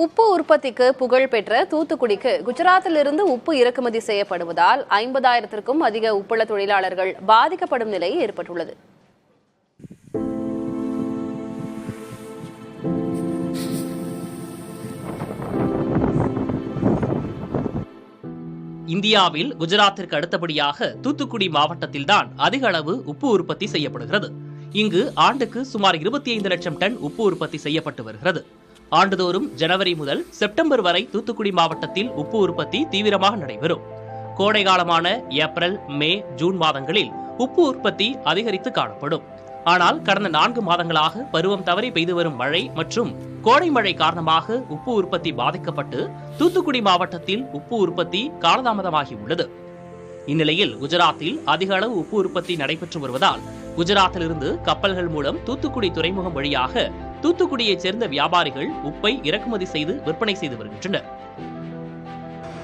உப்பு உற்பத்திக்கு புகழ் பெற்ற தூத்துக்குடிக்கு குஜராத்திலிருந்து உப்பு இறக்குமதி செய்யப்படுவதால் 50,000க்கும் அதிக உப்பள தொழிலாளர்கள் பாதிக்கப்படும் நிலை ஏற்பட்டுள்ளது. இந்தியாவில் குஜராத்திற்கு அடுத்தபடியாக தூத்துக்குடி மாவட்டத்தில்தான் அதிக அளவு உப்பு உற்பத்தி செய்யப்படுகிறது. இங்கு ஆண்டுக்கு சுமார் 25 லட்சம் டன் உப்பு உற்பத்தி செய்யப்பட்டு வருகிறது. ஆண்டுதோறும் ஜனவரி முதல் செப்டம்பர் வரை தூத்துக்குடி மாவட்டத்தில் உப்பு உற்பத்தி தீவிரமாக நடைபெறும். கோடை காலமான ஏப்ரல், மே, ஜூன் மாதங்களில் உப்பு உற்பத்தி அதிகரித்து காணப்படும். ஆனால் கடந்த 4 மாதங்களாக பருவம் தவறி பெய்து வரும் மழை மற்றும் கோடை மழை காரணமாக உப்பு உற்பத்தி பாதிக்கப்பட்டு தூத்துக்குடி மாவட்டத்தில் உப்பு உற்பத்தி காலதாமதமாகி உள்ளது. இந்நிலையில் குஜராத்தில் அதிக அளவு உப்பு உற்பத்தி நடைபெற்று வருவதால் குஜராத்திலிருந்து கப்பல்கள் மூலம் தூத்துக்குடி துறைமுகம் வழியாக தூத்துக்குடியைச் சேர்ந்த வியாபாரிகள் உப்பை இறக்குமதி செய்து விற்பனை செய்து வருகின்றனர்.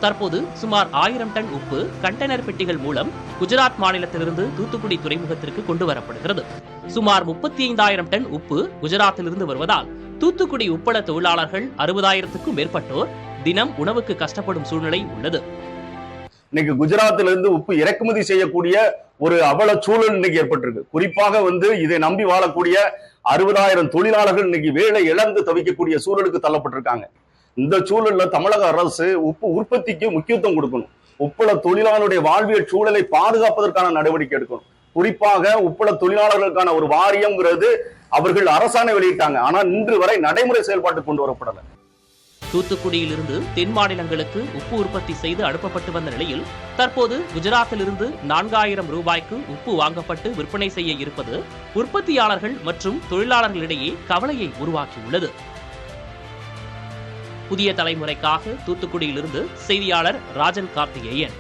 தற்போது சுமார் 1000 டன் உப்பு கண்டெய்னர் பெட்டிகள் மூலம் குஜராத் மாநிலத்திலிருந்து தூத்துக்குடி துறைமுகத்திற்கு கொண்டு வரப்படுகிறது. சுமார் 35,000 டன் உப்பு குஜராத்திலிருந்து வருவதால் தூத்துக்குடி உப்பள தொழிலாளர்கள் 60,000க்கும் மேற்பட்டோர் தினம் உணவுக்கு கஷ்டப்படும் சூழ்நிலை உள்ளது. இன்னைக்கு குஜராத்திலிருந்து உப்பு இறக்குமதி செய்யக்கூடிய ஒரு அவல சூழல் இன்னைக்கு ஏற்பட்டிருக்கு. குறிப்பாக இதை நம்பி வாழக்கூடிய 60,000 தொழிலாளர்கள் இன்னைக்கு வேலை இழந்து தவிக்கக்கூடிய சூழலுக்கு தள்ளப்பட்டிருக்காங்க. இந்த சூழல்ல தமிழக அரசு உப்பு உற்பத்திக்கு முக்கியத்துவம் கொடுக்கணும். உப்பள தொழிலாளருடைய வாழ்வியல் சூழலை பாதுகாப்பதற்கான நடவடிக்கை எடுக்கணும். குறிப்பாக உப்பள தொழிலாளர்களுக்கான ஒரு வாரியம்ங்கிறது அவர்கள் அரசாணை வெளியிட்டாங்க. ஆனா இன்று வரை நடைமுறை செயல்பாட்டு கொண்டு வரப்படல. தூத்துக்குடியிலிருந்து தென் மாநிலங்களுக்கு உப்பு உற்பத்தி செய்து அனுப்பப்பட்டு வந்த நிலையில் தற்போது குஜராத்திலிருந்து 4,000 ரூபாய்க்கு உப்பு வாங்கப்பட்டு விற்பனை செய்ய இருப்பது உற்பத்தியாளர்கள் மற்றும் தொழிலாளர்களிடையே கவலையை உருவாக்கியுள்ளது. புதிய தலைமுறைக்காக தூத்துக்குடியிலிருந்து செய்தியாளர் ராஜன் கார்த்திகேயன்.